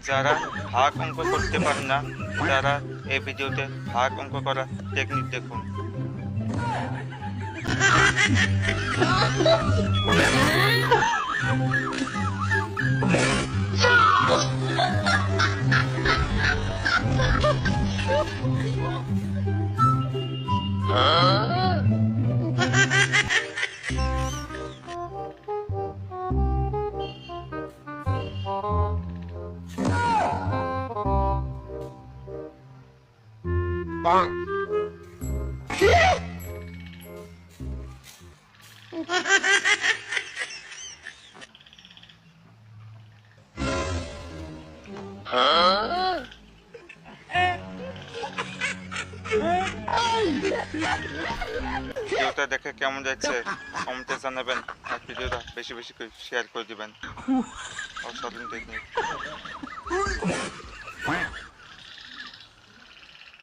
যারা ভাগ অঙ্ক করতে পারে না তারা এই ভিডিওতে ভাগ অঙ্ক করা টেকনিক দেখুন। ভিডিওটা দেখে কেমন যাচ্ছে কমেন্টে জানাবেন, আর ভিডিওটা বেশি বেশি করে শেয়ার করে দিবেন। অসাধারণ টেকনিক।